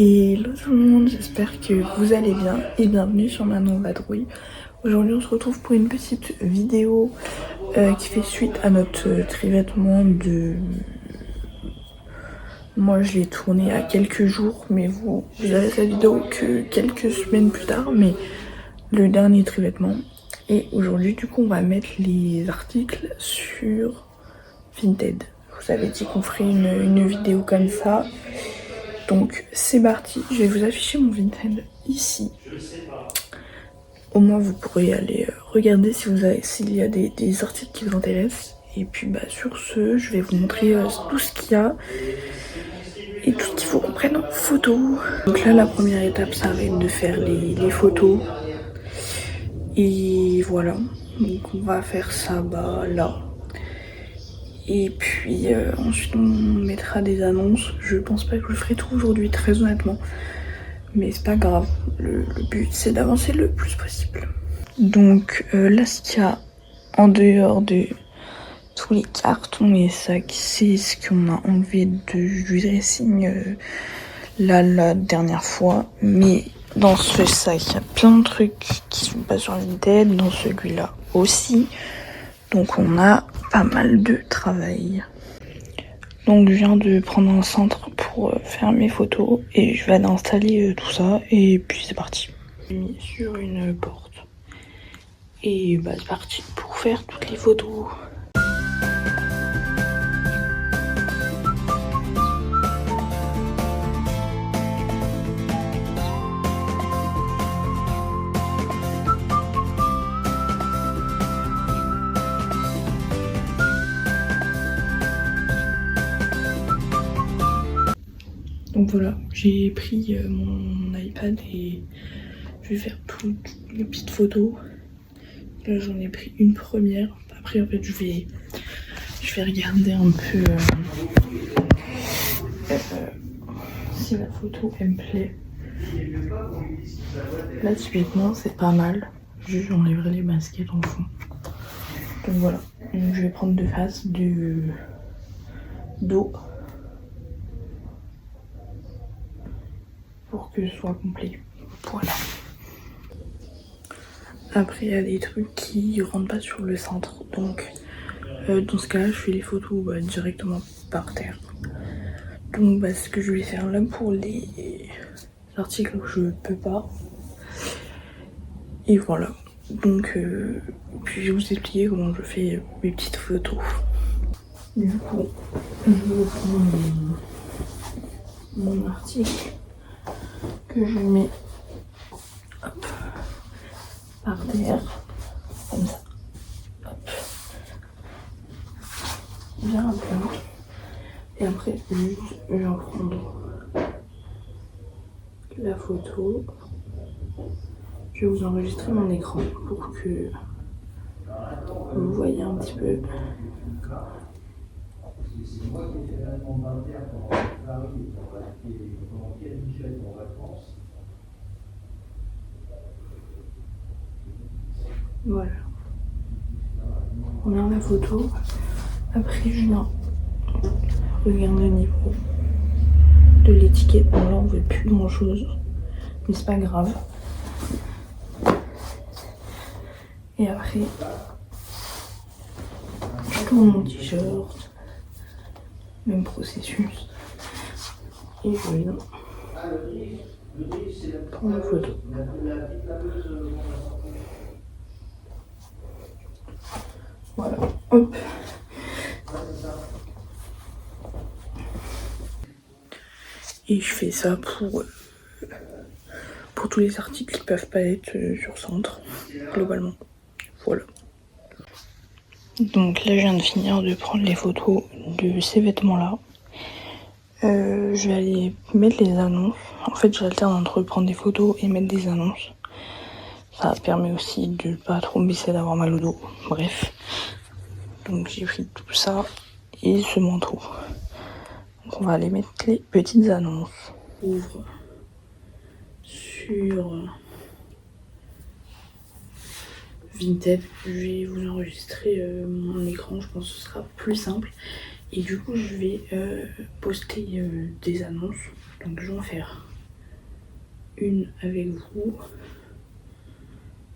Hello tout le monde, j'espère que vous allez bien et bienvenue sur Manon Vadrouille. Aujourd'hui on se retrouve pour une petite vidéo qui fait suite à notre trivêtement de... Moi je l'ai tourné il y a quelques jours, mais vous avez cette vidéo que quelques semaines plus tard, mais le dernier trivêtement. Et aujourd'hui du coup on va mettre les articles sur Vinted. Je vous avais dit qu'on ferait une vidéo comme ça. Donc c'est parti, je vais vous afficher mon Vinted ici. Au moins vous pourrez aller regarder s'il y a des articles qui vous intéressent. Et puis bah, sur ce, je vais vous montrer tout ce qu'il y a et tout ce qu'il faut qu'on prenne en photo. Donc là la première étape ça va être de faire les photos. Et voilà, donc on va faire ça bah, là. Et puis ensuite on mettra des annonces. Je pense pas que je ferai tout aujourd'hui très honnêtement. Mais c'est pas grave, le but c'est d'avancer le plus possible. Donc là ce qu'il y a en dehors de tous les cartons et sacs, c'est ce qu'on a enlevé du dressing la dernière fois. Mais dans ce sac il y a plein de trucs qui sont pas sur Vinted, dans celui-là aussi. Donc on a pas mal de travail. Donc je viens de prendre un centre pour faire mes photos et je vais aller installer tout ça et puis c'est parti. J'ai mis sur une porte et bah c'est parti pour faire toutes les photos. Donc voilà, j'ai pris mon iPad et je vais faire toutes les petites photos. Là j'en ai pris une première. Après en fait je vais regarder un peu si la photo elle me plaît. Là typiquement c'est pas mal. Juste j'enlèverai les baskets en fond. Donc voilà. Donc, je vais prendre de face du dos. Pour que ce soit complet. Voilà. Après il y a des trucs qui rentrent pas sur le centre. Donc dans ce cas là je fais les photos directement par terre. Donc c'est ce que je vais faire là pour les articles où je peux pas. Et voilà. Donc puis je vais vous expliquer comment je fais mes petites photos. Du coup je vais prendre mon article que je mets hop, par terre, comme ça, hop, bien plat. Et après, juste, je vais en prendre la photo. Je vais vous enregistrer mon écran pour que vous voyez un petit peu. Voilà. On met la photo. Après, je viens regarder le niveau de l'étiquette. Bon, là, on ne voit plus grand chose, mais c'est pas grave. Et après, je tourne mon t-shirt, même processus. Et je viens prendre une photo. Voilà, hop. Et je fais ça pour tous les articles qui peuvent pas être sur centre, globalement. Voilà. Donc là, je viens de finir de prendre les photos de ces vêtements-là. Je vais aller mettre les annonces. En fait, j'alterne entre prendre des photos et mettre des annonces. Ça permet aussi de pas trop me baisser, d'avoir mal au dos. Bref. Donc j'ai pris tout ça et ce manteau. Donc on va aller mettre les petites annonces. Ouvre sur Vinted. Je vais vous enregistrer mon écran, je pense que ce sera plus simple. Et du coup je vais poster des annonces. Donc je vais en faire une avec vous.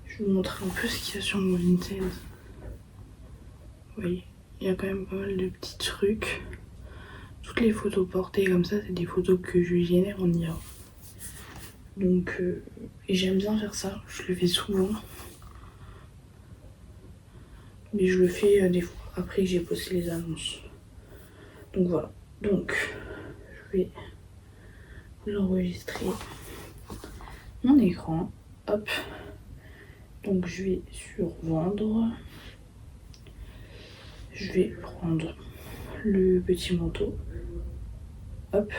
Je vais vous montrer un peu ce qu'il y a sur mon Vinted. Vous voyez, il y a quand même pas mal de petits trucs. Toutes les photos portées comme ça, c'est des photos que je génère en IA. Donc, et j'aime bien faire ça, je le fais souvent. Mais je le fais des fois après que j'ai posté les annonces. Donc voilà, donc je vais vous enregistrer mon écran. Hop, donc je vais sur vendre. Je vais prendre le petit manteau. Hop.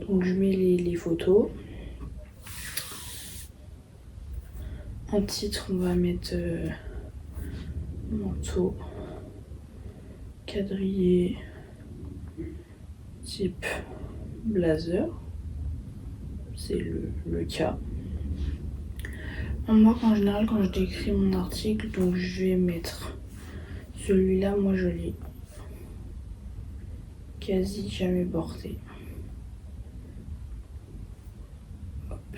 Donc je mets les photos. En titre, on va mettre manteau, quadrillé, type blazer. C'est le cas. Moi, en général, quand je décris mon article, donc je vais mettre celui-là. Moi, je l'ai quasi jamais porté. Hop.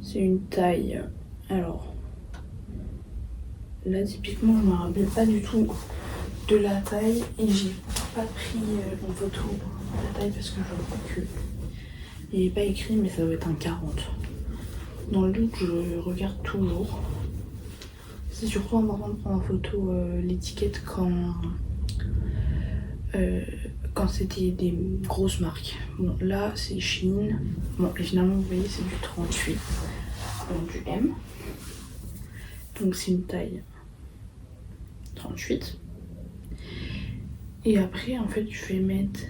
C'est une taille. Alors, là, typiquement, je me rappelle pas du tout de la taille et j'ai pas pris en photo la taille parce que je vois que il n'est pas écrit, mais ça doit être un 40. Dans le doute, je regarde toujours. C'est surtout important de prendre en photo l'étiquette quand c'était des grosses marques. Bon, là, c'est Shein. Bon, et finalement, vous voyez, c'est du 38, donc du M. Donc, c'est une taille 38. Et après, en fait, je vais mettre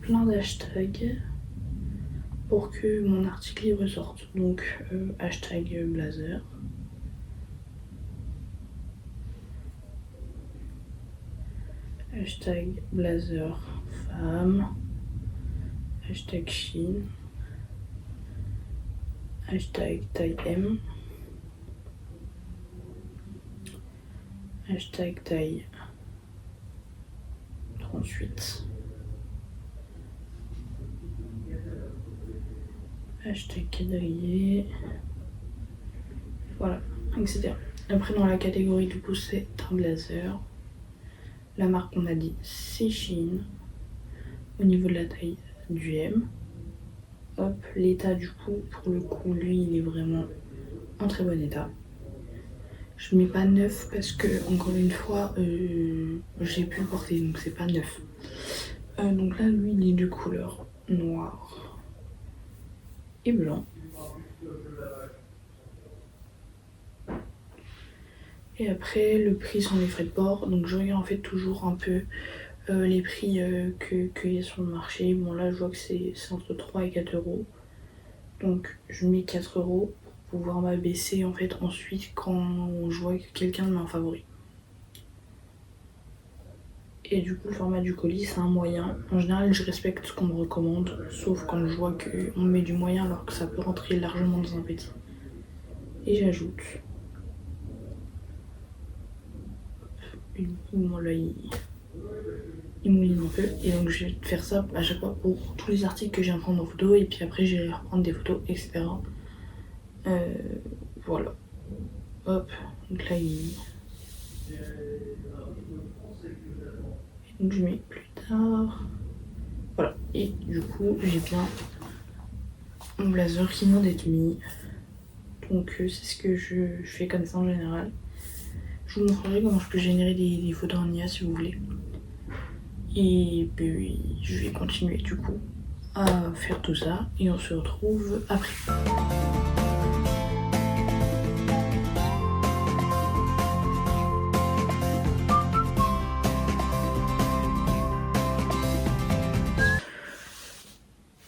plein d'hashtags pour que mon article y ressorte. Donc, hashtag blazer. Hashtag blazer femme. Hashtag Shein. Hashtag taille M. Hashtag taille 38. Hashtag quadrillé. Voilà, etc. Après, dans la catégorie, du coup, c'est un blazer. La marque, on a dit, c'est Shein. Au niveau de la taille, du M. Hop, l'état, du coup, pour le coup, lui, il est vraiment en très bon état. Je mets pas neuf parce que, encore une fois, j'ai pu le porter, donc c'est pas neuf. Donc là, lui, il est de couleur noir et blanc. Et après, le prix sont les frais de port. Donc je regarde en fait toujours un peu les prix qu'il y a sur le marché. Bon là, je vois que c'est entre 3 et 4 euros. Donc je mets 4 euros pour pouvoir m'abaisser en fait ensuite quand je vois que quelqu'un me met en favori. Et du coup, le format du colis, c'est un moyen. En général, je respecte ce qu'on me recommande, sauf quand je vois qu'on me met du moyen alors que ça peut rentrer largement dans un petit. Et j'ajoute. Et du coup, moi là, il mouline un peu. Et donc, je vais faire ça à chaque fois pour tous les articles que j'ai à prendre en photo. Et puis après, je vais reprendre des photos, etc. Voilà. Hop. Donc là, donc je mets plus tard. Voilà. Et du coup, j'ai bien mon blazer qui vient d'être mis. Donc c'est ce que je fais comme ça en général. Je vous montrerai comment je peux générer des photos en IA si vous voulez. Et puis je vais continuer du coup à faire tout ça et on se retrouve après.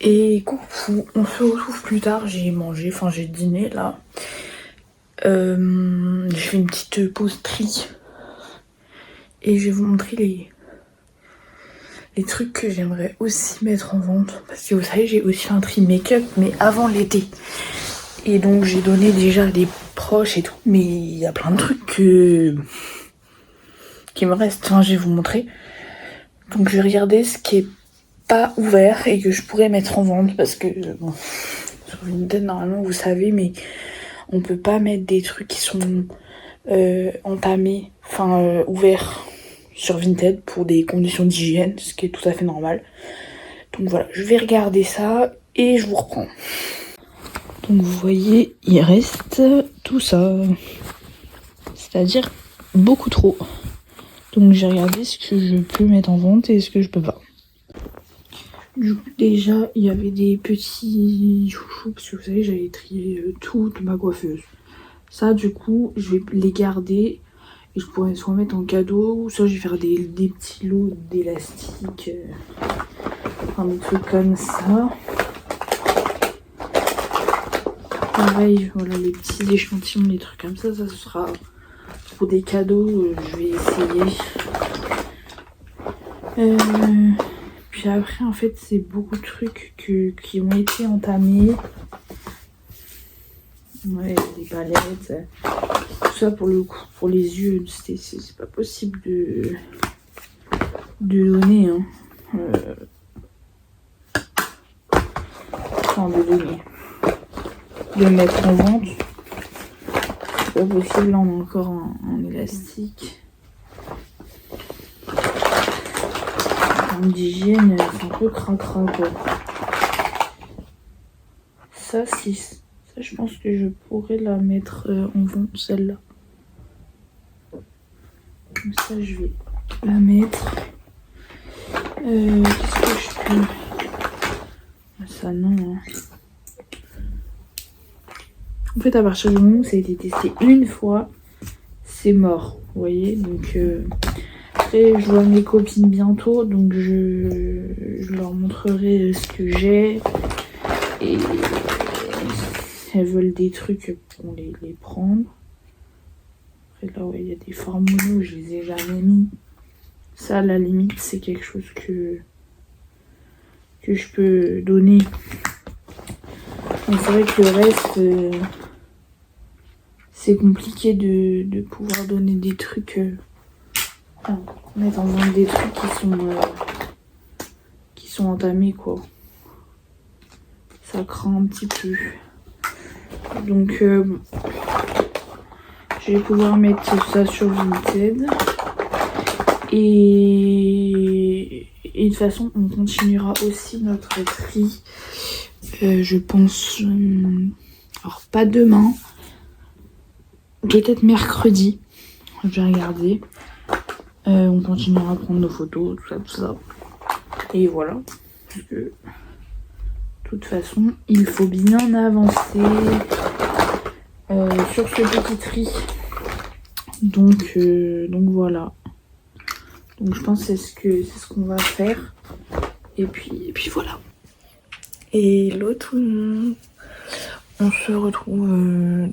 Et coucou, on se retrouve plus tard, j'ai mangé, enfin j'ai dîné là. J'ai fait une petite pause tri. Et je vais vous montrer les trucs que j'aimerais aussi mettre en vente. Parce que vous savez, j'ai aussi fait un tri make-up, mais avant l'été. Et donc j'ai donné déjà à des proches et tout. Mais il y a plein de trucs qui me restent. Enfin, je vais vous montrer. Donc je vais regarder ce qui est pas ouvert et que je pourrais mettre en vente parce que bon, sur Vinted, normalement vous savez, mais on peut pas mettre des trucs qui sont entamés, enfin ouverts sur Vinted pour des conditions d'hygiène, ce qui est tout à fait normal. Donc voilà, je vais regarder ça et je vous reprends. Donc vous voyez, il reste tout ça, c'est-à-dire beaucoup trop. Donc j'ai regardé ce que je peux mettre en vente et ce que je peux pas. Du coup déjà il y avait des petits chouchous parce que vous savez j'avais trié toute ma coiffeuse. Ça du coup je vais les garder et je pourrais soit mettre en cadeau ou soit je vais faire des petits lots d'élastiques, enfin des trucs comme ça. Pareil, voilà les petits échantillons, des trucs comme ça, ce sera pour des cadeaux, je vais essayer. Puis après en fait c'est beaucoup de trucs qui ont été entamés. Ouais, des palettes, tout ça pour le coup, pour les yeux, c'est pas possible de donner, hein. Enfin de donner. De mettre en vente. C'est pas possible, là on a encore un élastique. En termes d'hygiène, c'est un peu cracra quoi. Ça, je pense que je pourrais la mettre en vente, celle-là. Comme ça, je vais la mettre. Qu'est-ce que je peux... Ça, non. Hein. En fait, à partir du moment où ça a été testé une fois, c'est mort. Vous voyez, donc... Après, je vois mes copines bientôt, donc je leur montrerai ce que j'ai. Et... si elles veulent des trucs, on les prendre. Après là, ouais, il y a des formes mono, je les ai jamais mis. Ça, à la limite, c'est quelque chose que je peux donner. Mais c'est vrai que le reste, c'est compliqué de pouvoir donner des trucs. Enfin, mettre en vente des trucs qui sont entamés, quoi. Ça craint un petit peu. Donc, je vais pouvoir mettre ça sur Vinted. Et de toute façon, on continuera aussi notre tri. Je pense... alors, pas demain. Peut-être mercredi. Je vais regarder. On continuera à prendre nos photos, tout ça. Et voilà. Parce que, de toute façon, il faut bien avancer sur ce petit tri. Donc voilà. Donc je pense que c'est ce qu'on va faire. Et puis voilà. Et l'autre, on se retrouve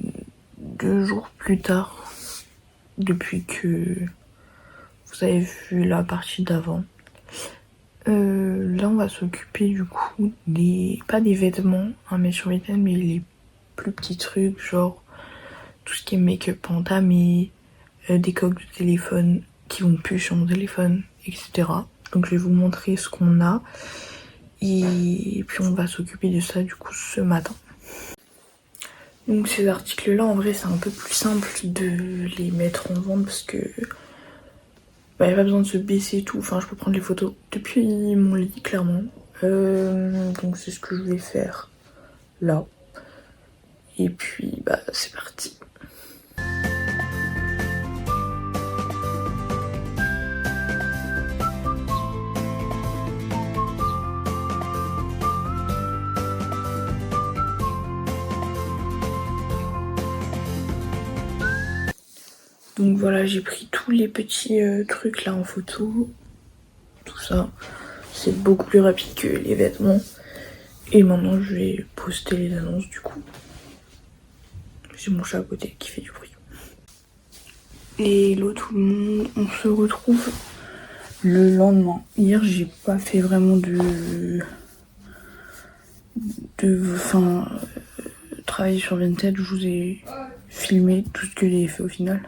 2 jours plus tard. Depuis que vous avez vu la partie d'avant. Là on va s'occuper du coup pas des vêtements à mettre sur les têtes, mais les plus petits trucs, genre tout ce qui est make-up entamé, des coques de téléphone qui vont plus sur mon téléphone, etc. Donc je vais vous montrer ce qu'on a. Et puis on va s'occuper de ça du coup ce matin. Donc ces articles là en vrai c'est un peu plus simple de les mettre en vente parce que il n'y a pas besoin de se baisser et tout. Enfin je peux prendre les photos depuis mon lit clairement. Donc c'est ce que je vais faire là. Et puis bah c'est parti. Donc voilà, j'ai pris tous les petits trucs là en photo, tout ça. C'est beaucoup plus rapide que les vêtements. Et maintenant je vais poster les annonces du coup. J'ai mon chat à côté qui fait du bruit. Et là tout le monde, on se retrouve le lendemain. Hier j'ai pas fait vraiment travailler sur Vinted, je vous ai filmé tout ce que j'ai fait au final.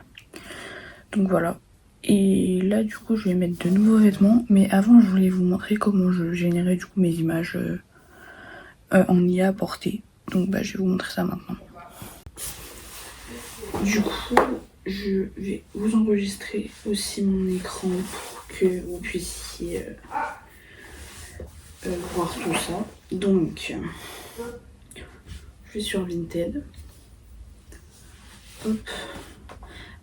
Donc voilà. Et là du coup je vais mettre de nouveaux vêtements. Mais avant je voulais vous montrer comment je générais du coup mes images en IA portée. Donc bah je vais vous montrer ça maintenant. Du coup, je vais vous enregistrer aussi mon écran pour que vous puissiez voir tout ça. Donc, je suis sur Vinted. Hop.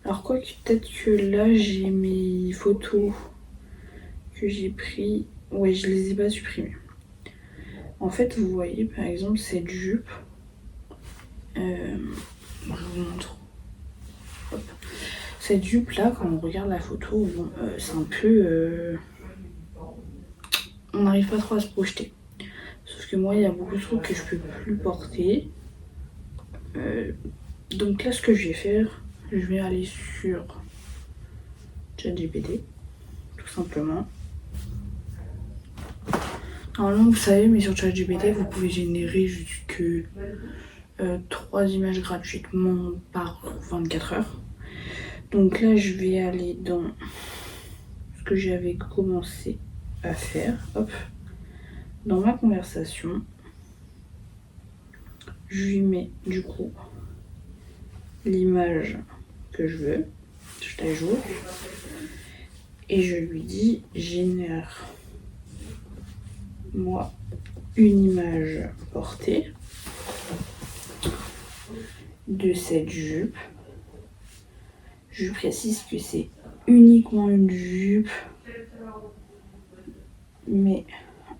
Alors quoi que peut-être que là j'ai mes photos que j'ai pris. Ouais, je les ai pas supprimées. En fait, vous voyez par exemple cette jupe. Je vous montre. Hop. Cette jupe là, quand on regarde la photo, bon, c'est un peu... on n'arrive pas trop à se projeter. Sauf que moi, il y a beaucoup de trucs que je peux plus porter. Donc là, ce que je vais faire, je vais aller sur ChatGPT, tout simplement. Normalement, vous savez, mais sur ChatGPT, vous pouvez générer jusque 3 images gratuitement par 24 heures. Donc là, je vais aller dans ce que j'avais commencé à faire. Hop. Dans ma conversation, je lui mets du coup l'image que je veux. Je l'ajoute. Et je lui dis, génère moi une image portée de cette jupe. Je précise que c'est uniquement une jupe, mais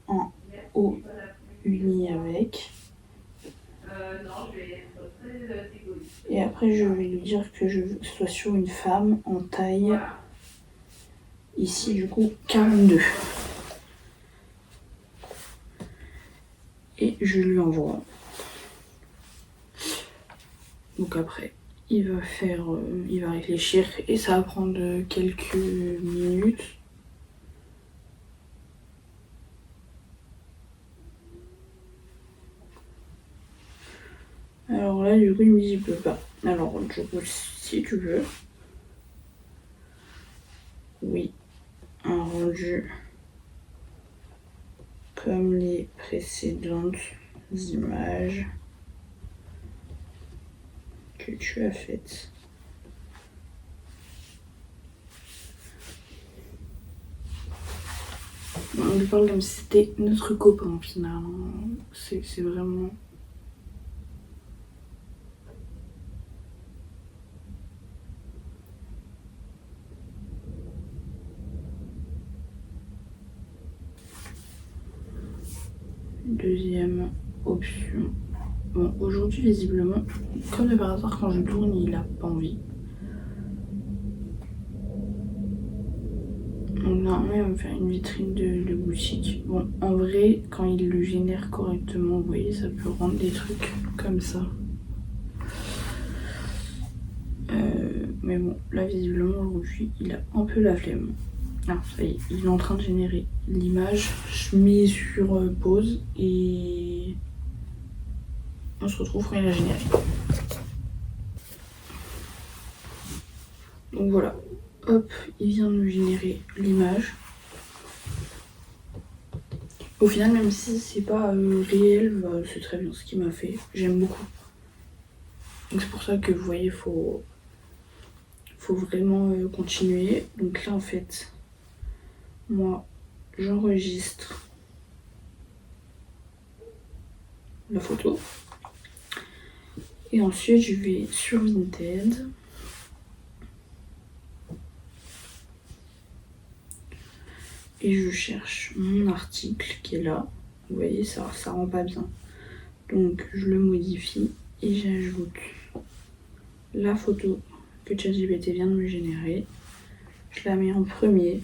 en haut uni avec. Et après je vais lui dire que je veux que ce soit sur une femme en taille, ici du coup 42. Et je lui envoie. Donc après, il va réfléchir et ça va prendre quelques minutes. Alors là, du coup, il me dit il peut pas. Alors, du coup, si tu veux. Oui, un rendu comme les précédentes images que tu as faites. On lui parle comme si c'était notre copain au final. C'est vraiment... Deuxième option. Bon, aujourd'hui, visiblement, comme de par hasard, quand je tourne, il a pas envie. Donc normalement, il va me faire une vitrine de boutique. Bon, en vrai, quand il le génère correctement, vous voyez, ça peut rendre des trucs comme ça. Mais bon, là, visiblement, aujourd'hui, il a un peu la flemme. Ah, ça y est, il est en train de générer l'image. Je mets sur pause et on se retrouve quand il a généré. Donc voilà, hop, il vient de me générer l'image. Au final, même si c'est pas réel, bah, c'est très bien ce qu'il m'a fait. J'aime beaucoup. Donc c'est pour ça que vous voyez, faut vraiment continuer. Donc là, en fait, moi, j'enregistre la photo. Et ensuite, je vais sur Vinted. Et je cherche mon article qui est là. Vous voyez, ça rend pas bien. Donc, je le modifie et j'ajoute la photo que ChatGPT vient de me générer. Je la mets en premier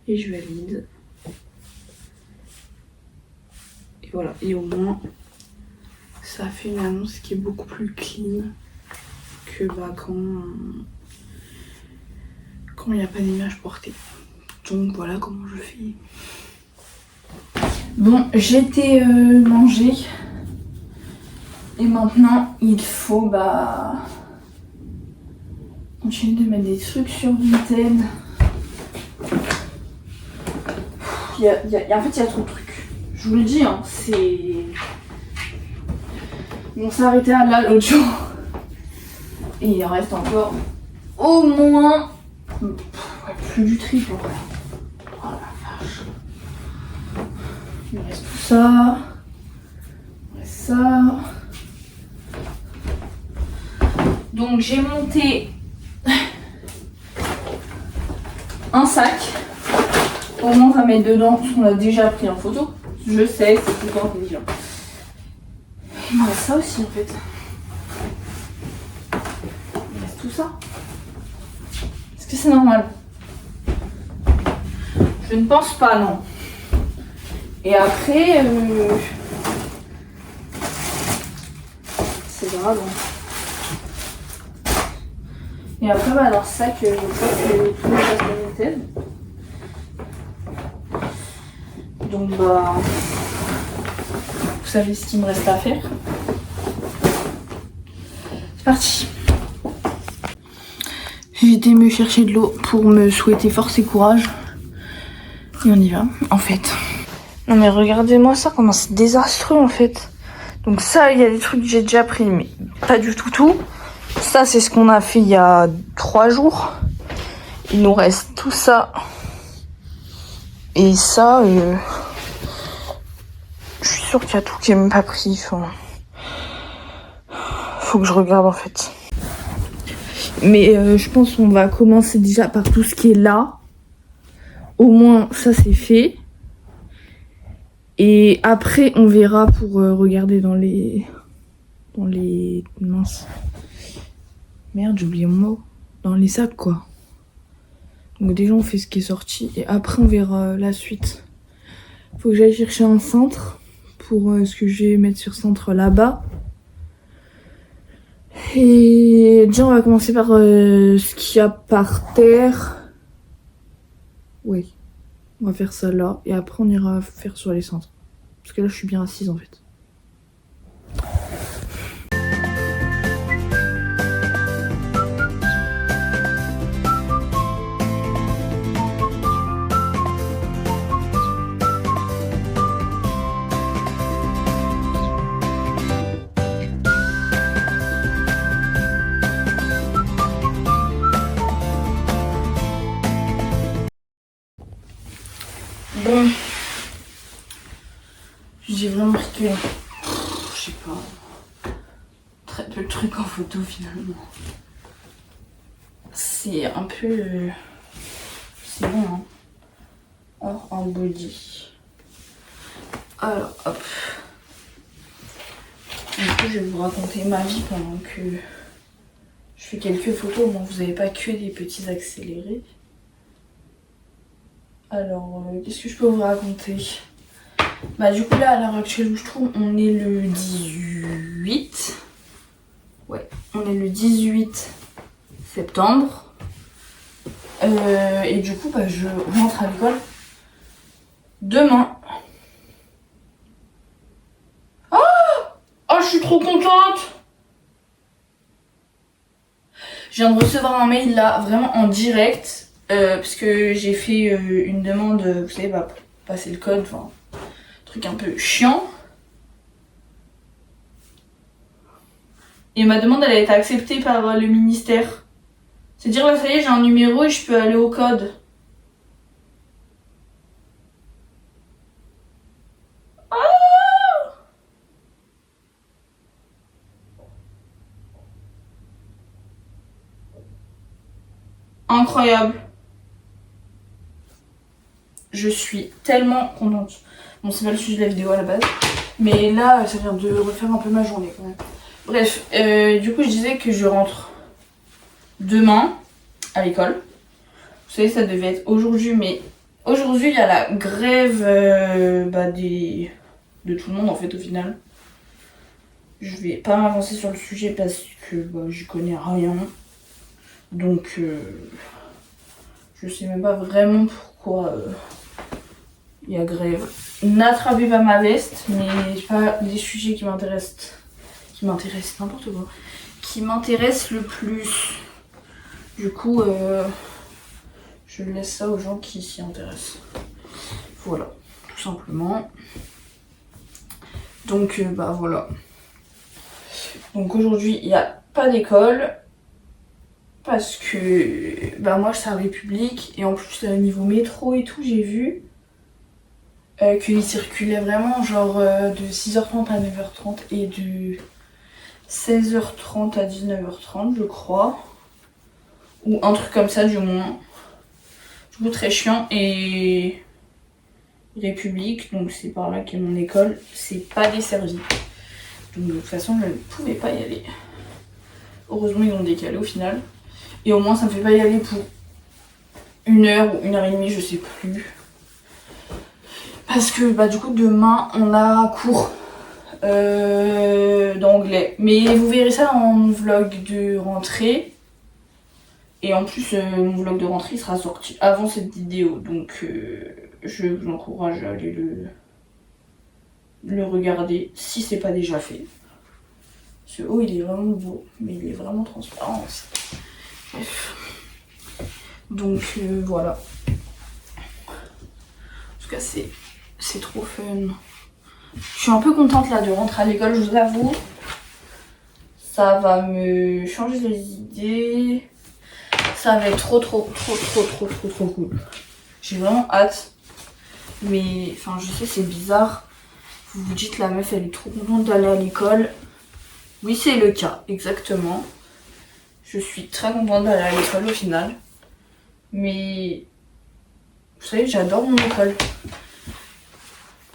et je valide. Et voilà, et au moins, ça fait une annonce qui est beaucoup plus clean que quand il n'y a pas d'image portée. Donc voilà comment je fais. Bon, j'ai été manger. Et maintenant, il faut continuer de mettre des trucs sur Vinted. En fait, il y a trop de trucs. Je vous le dis, hein, c'est... On s'est arrêté à là l'autre jour. Et il en reste encore au moins plus du triple. Oh la vache. Il me reste tout ça. Il me reste ça. Donc j'ai monté un sac. Au moins on va mettre dedans ce qu'on a déjà pris en photo. Je sais, c'est tout le temps intelligent. Il me reste ça aussi en fait. Il me reste tout ça. Est-ce que c'est normal? Je ne pense pas, non. Et après, c'est grave. Et après, bah, alors ça que je crois que tout le reste de Vinted. Donc bah, vous savez ce qu'il me reste à faire. C'est parti. J'ai été me chercher de l'eau pour me souhaiter force et courage. Et on y va, en fait. Non mais regardez-moi ça, comment c'est désastreux en fait. Donc ça, il y a des trucs que j'ai déjà pris, mais pas du tout. Ça, c'est ce qu'on a fait il y a 3 jours. Il nous reste tout ça. Et ça, je suis sûre qu'il y a tout qui est même pas pris. Enfin, faut que je regarde en fait. Mais je pense qu'on va commencer déjà par tout ce qui est là. Au moins, ça c'est fait. Et après, on verra pour regarder dans les... Mince. Merde, j'ai oublié mon mot. Dans les sacs, quoi. Donc déjà, on fait ce qui est sorti. Et après, on verra la suite. Faut que j'aille chercher un cintre. Pour ce que je vais mettre sur cintre là-bas. Et déjà, on va commencer par ce qu'il y a par terre. Oui. On va faire ça là. Et après, on ira faire sur les cintres. Parce que là, je suis bien assise, en fait. Bon, j'ai vraiment pris que, je sais pas, très peu de trucs en photo finalement. C'est un peu, c'est bon hein, or en body. Alors hop, du coup je vais vous raconter ma vie pendant que je fais quelques photos, bon vous n'avez pas que des petits accélérés. Alors, qu'est-ce que je peux vous raconter? Bah du coup là, à l'heure actuelle où je trouve, on est le 18. Ouais, on est le 18 septembre. Et du coup, bah je rentre à l'école demain. Oh, oh, je suis trop contente! Je viens de recevoir un mail là, vraiment en direct. Parce que j'ai fait une demande, vous savez, bah, pour passer le code, enfin, truc un peu chiant. Et ma demande, elle a été acceptée par le ministère. C'est-à-dire, là, ça y est, j'ai un numéro et je peux aller au code. Ah! Incroyable. Je suis tellement contente. Bon, c'est pas le sujet de la vidéo à la base. Mais là, ça vient de refaire un peu ma journée quand même. Bref, du coup, je disais que je rentre demain à l'école. Vous savez, ça devait être aujourd'hui, mais aujourd'hui, il y a la grève de tout le monde en fait au final. Je vais pas m'avancer sur le sujet parce que j'y connais rien. Donc, je sais même pas vraiment pourquoi... il y a grève. N'attrapez pas ma veste, mais c'est pas des sujets qui m'intéressent. N'importe quoi. Qui m'intéressent le plus. Du coup, je laisse ça aux gens qui s'y intéressent. Voilà, tout simplement. Donc, bah voilà. Donc aujourd'hui, il n'y a pas d'école. Parce que bah moi je suis à République. Et en plus, niveau métro et tout, j'ai vu qu'il circulait vraiment genre de 6h30 à 9h30 et de 16h30 à 19h30, je crois. Ou un truc comme ça, du moins. Du coup, très chiant. Et République, donc c'est par là qu'est mon école, c'est pas desservi. Donc de toute façon, je ne pouvais pas y aller. Heureusement, ils ont décalé au final. Et au moins, ça me fait pas y aller pour 1h ou 1h30, je sais plus. Parce que bah du coup, demain, on a cours d'anglais. Mais vous verrez ça dans mon vlog de rentrée. Et en plus, mon vlog de rentrée sera sorti avant cette vidéo. Donc, je vous encourage à aller le regarder si c'est pas déjà fait. Ce haut, il est vraiment beau, mais il est vraiment transparent aussi. Bref. Donc, voilà. En tout cas, c'est trop fun. Je suis un peu contente là de rentrer à l'école, je vous avoue. Ça va me changer les idées. Ça va être trop cool. J'ai vraiment hâte. Mais, enfin, je sais, c'est bizarre. Vous vous dites, la meuf, elle est trop contente d'aller à l'école. Oui, c'est le cas, exactement. Je suis très contente d'aller à l'école au final. Mais, vous savez, j'adore mon école.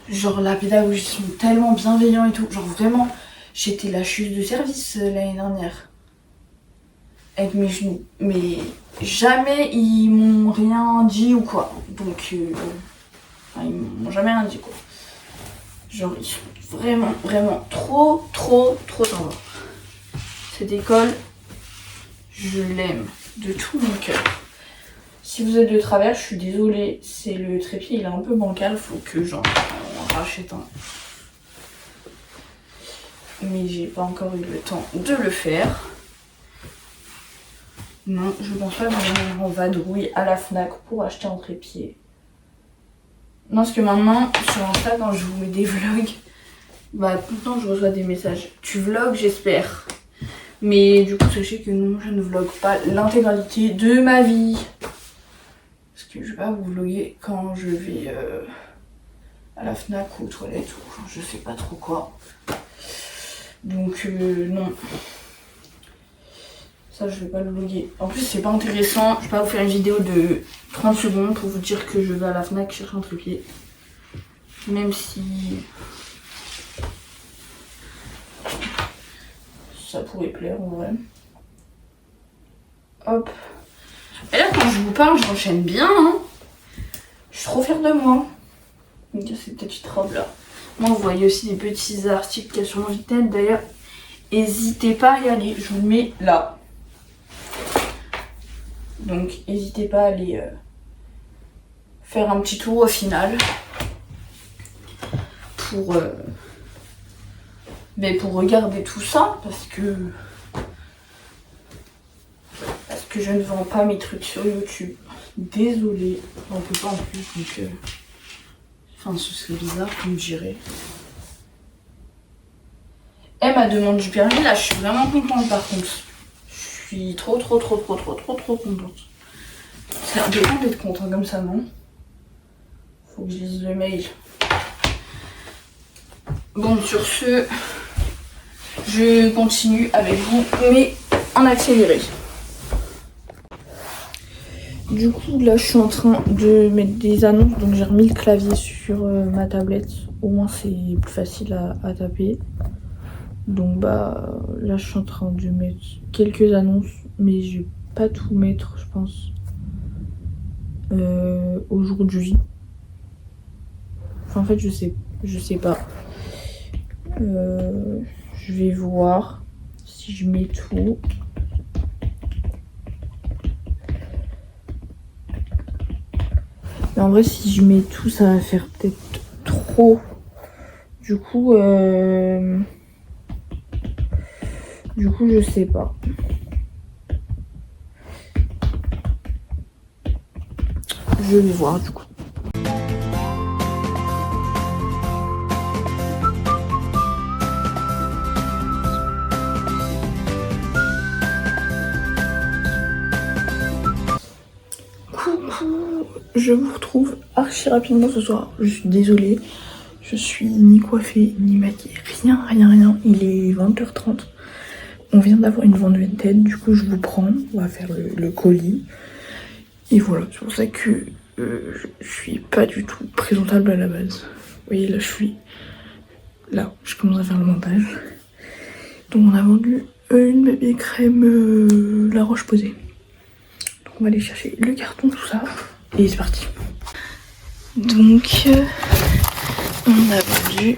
Genre, la pédagogie sont tellement bienveillants et tout. Genre, vraiment, j'étais la chusse de service l'année dernière. Avec mes genoux. Mais jamais ils m'ont rien dit ou quoi. Donc, enfin, ils m'ont jamais rien dit quoi. Genre, ils sont vraiment trop sympas. Cette école, je l'aime de tout mon cœur. Si vous êtes de travers, je suis désolée. C'est le trépied, il est un peu bancal. Faut que j'en rachète un. Mais j'ai pas encore eu le temps de le faire. Non, je pense pas vraiment en vadrouille à la Fnac pour acheter un trépied. Non, parce que maintenant, sur Insta, quand je vous mets des vlogs, bah tout le temps je reçois des messages. Tu vlogs, j'espère. Mais du coup, sachez que non, je ne vlogue pas l'intégralité de ma vie. Parce que je vais pas vous vlogger quand je vais à la Fnac ou aux toilettes ou je sais pas trop quoi. Donc non. Ça, je vais pas le vlogger. En plus, c'est pas intéressant. Je vais pas vous faire une vidéo de 30 secondes pour vous dire que je vais à la Fnac chercher un trépied. Même si ça pourrait plaire en vrai. Hop. Et là, quand je vous parle, j'enchaîne bien. Hein. Je suis trop fière de moi. Regarde cette petite robe là. Moi, vous voyez aussi des petits articles qu'il y a sur mon Vinted. D'ailleurs, n'hésitez pas à y aller. Je vous le mets là. Donc n'hésitez pas à aller faire un petit tour au final pour regarder tout ça parce que je ne vends pas mes trucs sur YouTube. Désolée, on peut pas en plus donc enfin ce serait bizarre comme je dirais. Et ma demande du permis là je suis vraiment contente par contre. Je suis trop contente. C'est important d'être content comme ça, non? Faut que je lise le mail. Bon, sur ce, je continue avec vous, mais en accéléré. Du coup, là, je suis en train de mettre des annonces, donc j'ai remis le clavier sur ma tablette. Au moins, c'est plus facile à taper. Donc bah là je suis en train de mettre quelques annonces mais je vais pas tout mettre je pense aujourd'hui. Enfin, en fait je sais pas. Je vais voir si je mets tout. Mais en vrai si je mets tout ça va faire peut-être trop. Du coup je sais pas. Je vais voir du coup. je vous retrouve archi rapidement ce soir. Je suis désolée, je suis ni coiffée ni maquillée, rien. Il est 20h30. On vient d'avoir une vente Vinted, du coup je vous prends, on va faire le colis. Et voilà, c'est pour ça que je suis pas du tout présentable à la base. Vous voyez, là je suis... Là, je commence à faire le montage. Donc on a vendu une baby crème La Roche-Posay. Donc on va aller chercher le carton, tout ça. Et c'est parti. Donc on a vendu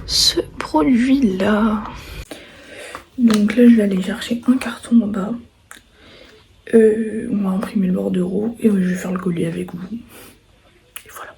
ce produit là. Donc là je vais aller chercher un carton en bas. On va imprimer le bordereau et je vais faire le colis avec vous. Et voilà.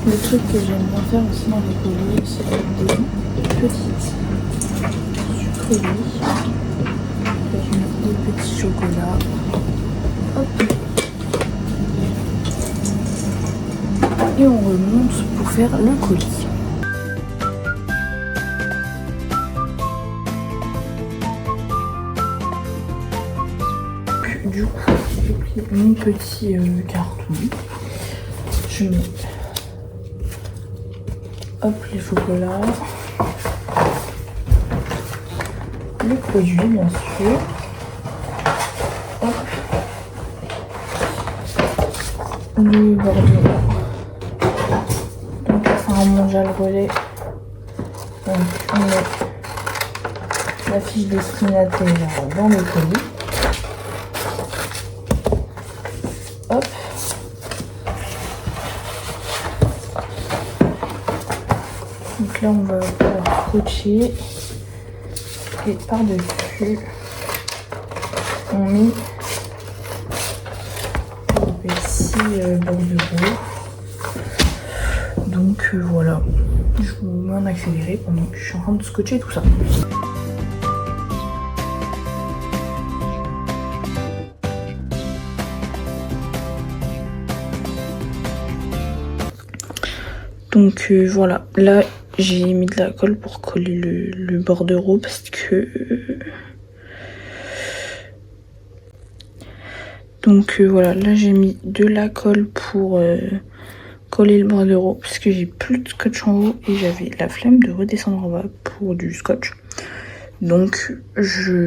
Le truc que j'aime bien faire aussi dans les colis, c'est des petites sucreries. Je mets des petits chocolats. Hop. Et on remonte pour faire le colis. Du coup, j'ai pris mon petit carton. Je mets hop les chocolats, le produit bien sûr, hop, le bordereau, donc c'est un mondial relais, donc on met la fiche destinataire dans le colis, hop. Donc là on va pouvoir scotcher et par-dessus on met le petit bordereau. Donc voilà, je vous mets en accéléré pendant que je suis en train de scotcher tout ça. Donc voilà, là j'ai mis de la colle pour coller le bordereau parce que... Donc voilà, là j'ai mis de la colle pour coller le bordereau parce que j'ai plus de scotch en haut et j'avais la flemme de redescendre en bas pour du scotch. Donc je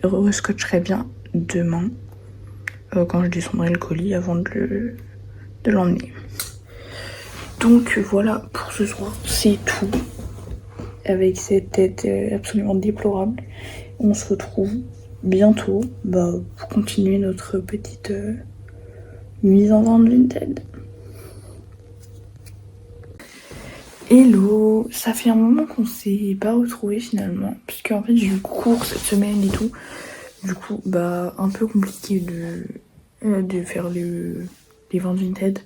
rescotcherai bien demain quand je descendrai le colis avant de l'emmener. Donc voilà pour ce soir, c'est tout. Avec cette tête absolument déplorable. On se retrouve bientôt pour continuer notre petite mise en vente Vinted. Hello, ça fait un moment qu'on s'est pas retrouvés finalement, parce qu'en fait j'ai eu cours cette semaine et tout. Du coup un peu compliqué de faire les ventes Vinted.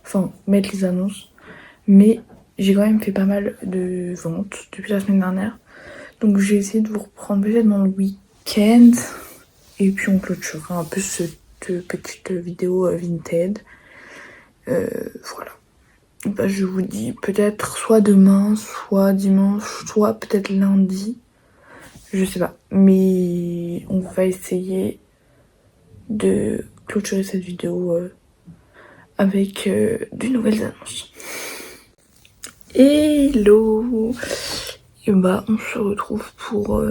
Enfin, mettre les annonces. Mais j'ai quand même fait pas mal de ventes depuis la semaine dernière. Donc j'ai essayé de vous reprendre peut-être dans le week-end. Et puis on clôturera un peu cette petite vidéo Vinted. Voilà. Je vous dis peut-être soit demain, soit dimanche, soit peut-être lundi. Je sais pas. Mais on va essayer de clôturer cette vidéo avec de nouvelles annonces. Hello! Et on se retrouve pour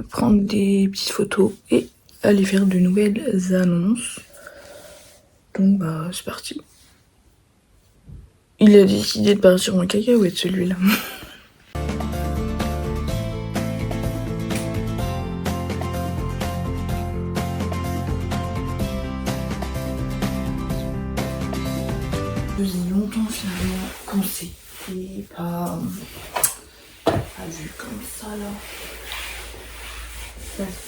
prendre des petites photos et aller faire de nouvelles annonces. Donc c'est parti. Il a décidé de partir en cacahuète celui-là. Ça faisait longtemps finalement qu'on s'était pas vu comme ça là.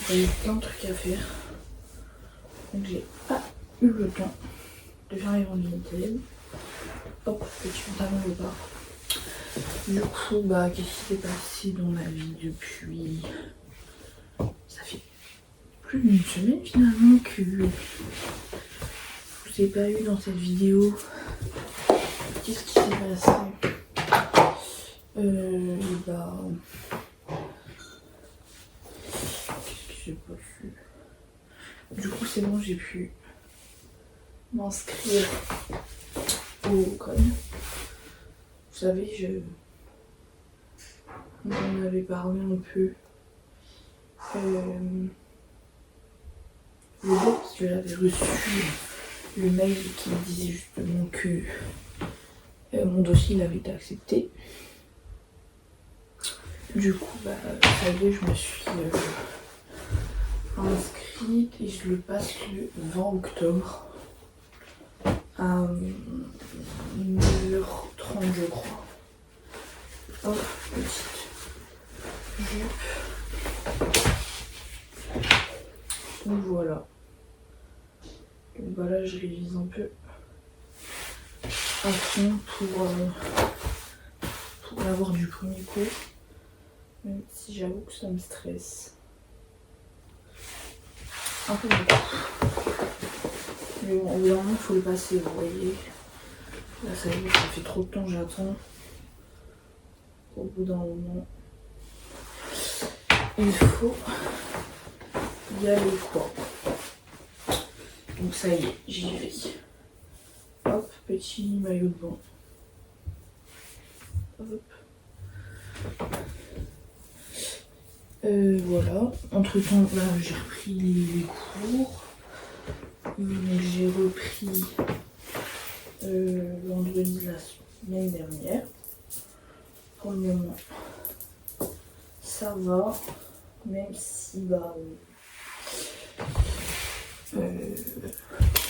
Il y a plein de trucs à faire. Donc j'ai pas eu le temps de faire mes ventes Vinted. Hop, petit pantalon de bas. Du coup, bah, qu'est-ce qui s'est passé dans ma vie depuis... Ça fait plus d'une semaine finalement que je vous ai pas eu dans cette vidéo. Qu'est-ce qui s'est passé? Bah... Qu'est-ce qui s'est passé? Du coup, c'est bon, j'ai pu m'inscrire au code. Vous savez, on en avait parlé un peu. Le jour, parce que j'avais reçu le mail qui me disait justement que mon dossier il avait été accepté. Du coup, bah, ça y est, je me suis inscrite et je le passe le 20 octobre à 9h30, je crois. Hop, petite jupe. Donc voilà. Donc bah là, je révise un peu à fond pour l'avoir du premier coup. Même si j'avoue que ça me stresse un peu beaucoup. Mais bon, au bout d'un moment, il faut le passer, vous voyez. Là, ça y est, ça fait trop de temps que j'attends. Au bout d'un moment, il faut y aller, quoi. Donc ça y est, j'y vais. Hop, petit maillot de bain. Hop. Voilà. Entre temps, là, j'ai repris les cours. Donc j'ai repris vendredi de la semaine dernière. Pour le moment, ça va. Même si, bah... il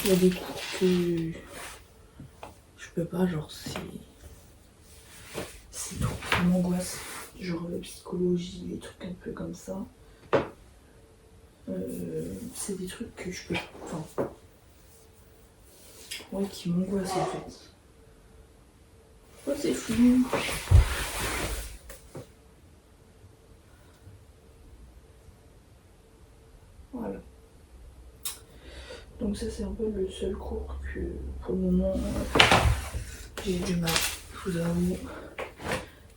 y a des cours que je peux pas, genre c'est trop, ça m'angoisse, genre la psychologie, des trucs un peu comme ça. C'est des trucs que je peux, enfin, ouais, qui m'angoissent en fait. Oh, c'est flou. Voilà. Donc ça c'est un peu le seul cours que pour le moment j'ai du mal, je vous avoue.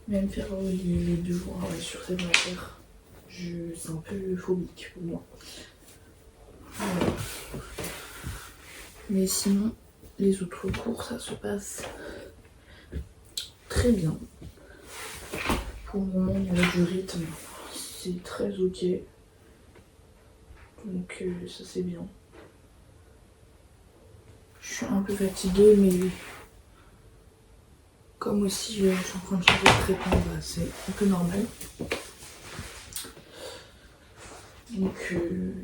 Même faire les devoirs sur cette matière, c'est un peu phobique pour moi. Voilà. Mais sinon, les autres cours ça se passe très bien. Pour le moment au niveau du rythme, c'est très ok. Donc ça c'est bien. Je suis un peu fatiguée, mais comme aussi je suis en train de changer de traitement, bah, c'est un peu normal. Donc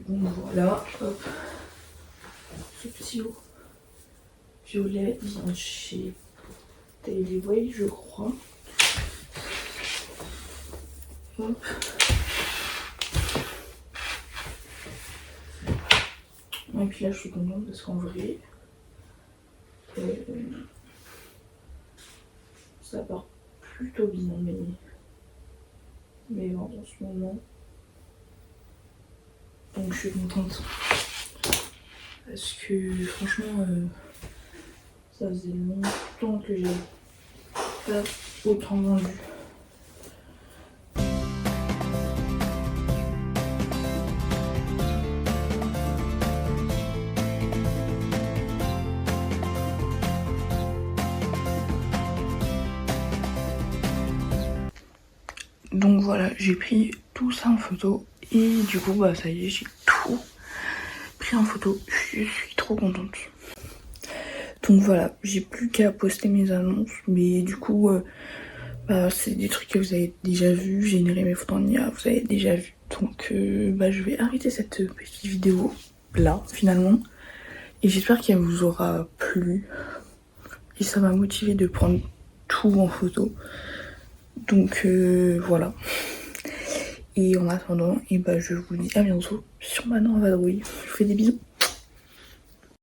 voilà, hop. Ce petit haut violet vient de chez Daily Way, je crois. Hop. Et puis là je suis contente parce qu'en vrai ça part plutôt bien mais en ce moment. Donc je suis contente parce que franchement ça faisait longtemps que j'ai pas autant vendu. Donc voilà, j'ai pris tout ça en photo et du coup bah ça y est, j'ai tout pris en photo. Je suis trop contente. Donc voilà, j'ai plus qu'à poster mes annonces, mais du coup bah, c'est des trucs que vous avez déjà vu, générer mes photos en IA, vous avez déjà vu. Donc bah je vais arrêter cette petite vidéo là finalement et j'espère qu'elle vous aura plu et ça m'a motivé de prendre tout en photo. Donc voilà. Et en attendant, et bah, je vous dis à bientôt sur Manon en vadrouille. Je vous fais des bisous.